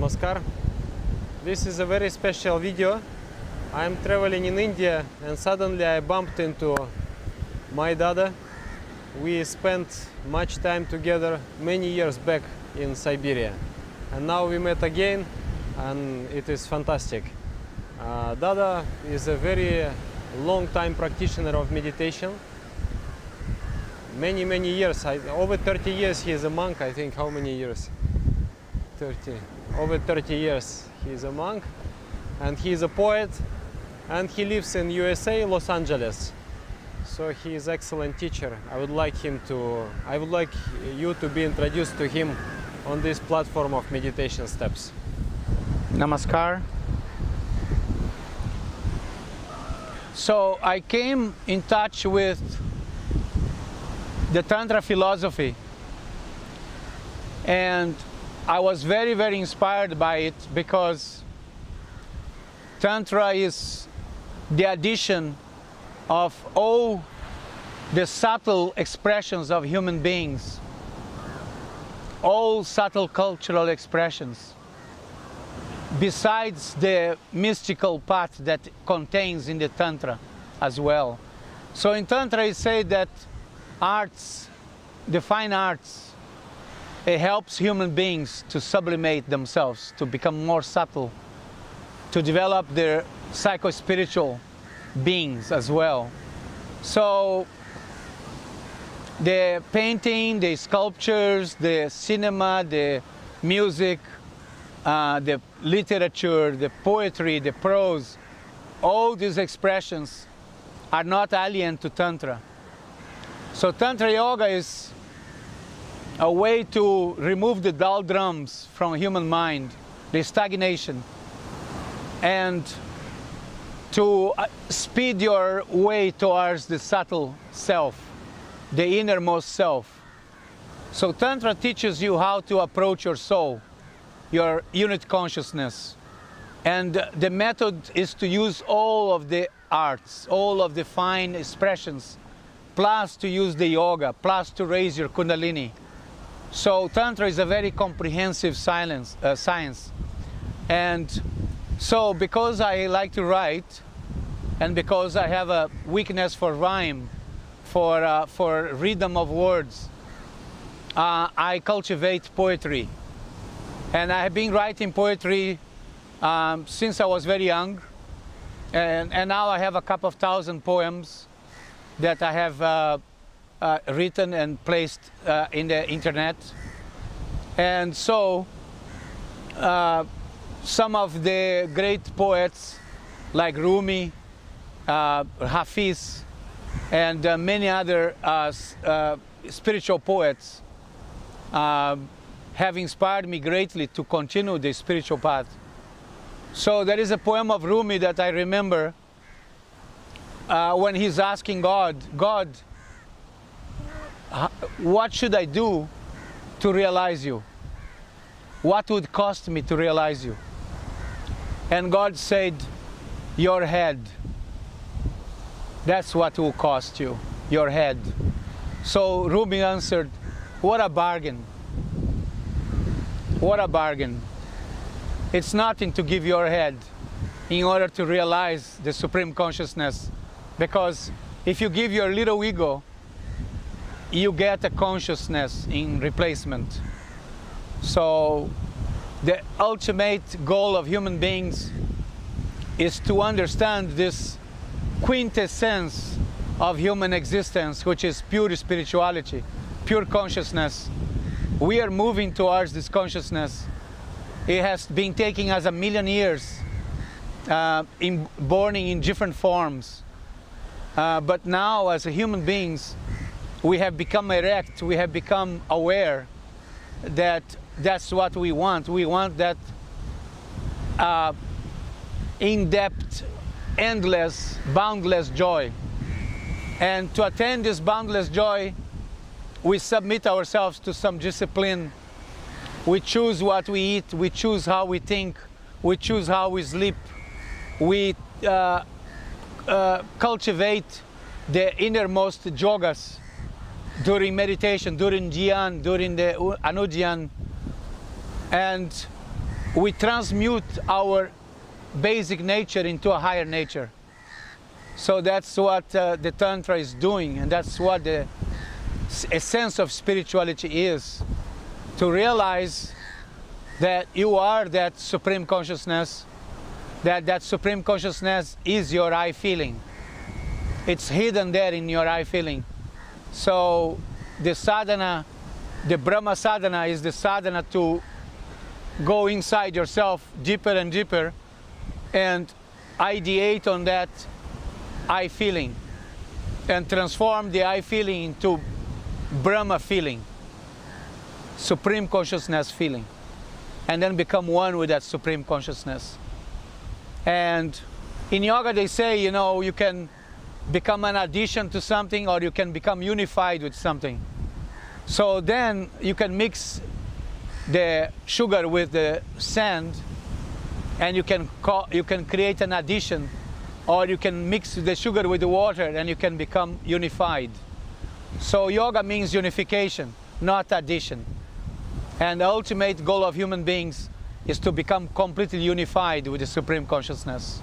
Namaskar. This is a very special video. I'm traveling in India and suddenly I bumped into my Dada. We spent much time together many years back in Siberia. And now we met again and it is fantastic. Dada is a very long time practitioner of meditation. Many years, over 30 years he is a monk, I think. How many years? Over 30 years he is a monk, and he is a poet, and he lives in USA, Los Angeles. So he is excellent teacher. I would like you to be introduced to him on this platform of meditation steps. Namaskar. So I came in touch with the Tantra philosophy, and I was very inspired by it, because Tantra is the addition of all the subtle expressions of human beings, all subtle cultural expressions, besides the mystical part that contains in the Tantra as well. So in Tantra it said that arts, the fine arts, it helps human beings to sublimate themselves, to become more subtle, to develop their psycho-spiritual beings as well. So the painting, the sculptures, the cinema, the music, the literature, the poetry, the prose, all these expressions are not alien to Tantra. So Tantra Yoga is a way to remove the doldrums from human mind, the stagnation, and to speed your way towards the subtle self, the innermost self. So Tantra teaches you how to approach your soul, your unit consciousness. And the method is to use all of the arts, all of the fine expressions, plus to use the yoga, plus to raise your kundalini. So Tantra is a very comprehensive science. And so because I like to write, and because I have a weakness for rhyme, for rhythm of words, I cultivate poetry. And I have been writing poetry since I was very young. And now I have a couple of thousand poems that I have written and placed in the internet. And so some of the great poets like Rumi, Hafiz, and many other spiritual poets have inspired me greatly to continue the spiritual path. So there is a poem of Rumi that I remember when he's asking God, what should I do to realize you? What would cost me to realize you? And God said, your head. That's what will cost you, your head. So Rumi answered, what a bargain. What a bargain. It's nothing to give your head in order to realize the Supreme Consciousness. Because if you give your little ego, you get a consciousness in replacement. So the ultimate goal of human beings is to understand this quintessence of human existence, which is pure spirituality, pure consciousness. We are moving towards this consciousness. It has been taking us 1,000,000 years, born in different forms. But now, as human beings, we have become erect, we have become aware that that's what we want. We want that in-depth, endless, boundless joy. And to attain this boundless joy, we submit ourselves to some discipline. We choose what we eat, we choose how we think, we choose how we sleep. We cultivate the innermost yogas during meditation, during dhyan, during the anudhyan. And we transmute our basic nature into a higher nature. So that's what the Tantra is doing, and that's what the essence of spirituality is. To realize that you are that Supreme Consciousness, that Supreme Consciousness is your I feeling. It's hidden there in your I feeling. So the sadhana, the Brahma sadhana, is the sadhana to go inside yourself deeper and deeper and ideate on that I feeling and transform the I feeling into Brahma feeling, Supreme Consciousness feeling, and then become one with that Supreme Consciousness. And in yoga they say, you know, you can become an addition to something or you can become unified with something. So then you can mix the sugar with the sand and you can create an addition, or you can mix the sugar with the water and you can become unified. So yoga means unification, not addition. And the ultimate goal of human beings is to become completely unified with the Supreme Consciousness.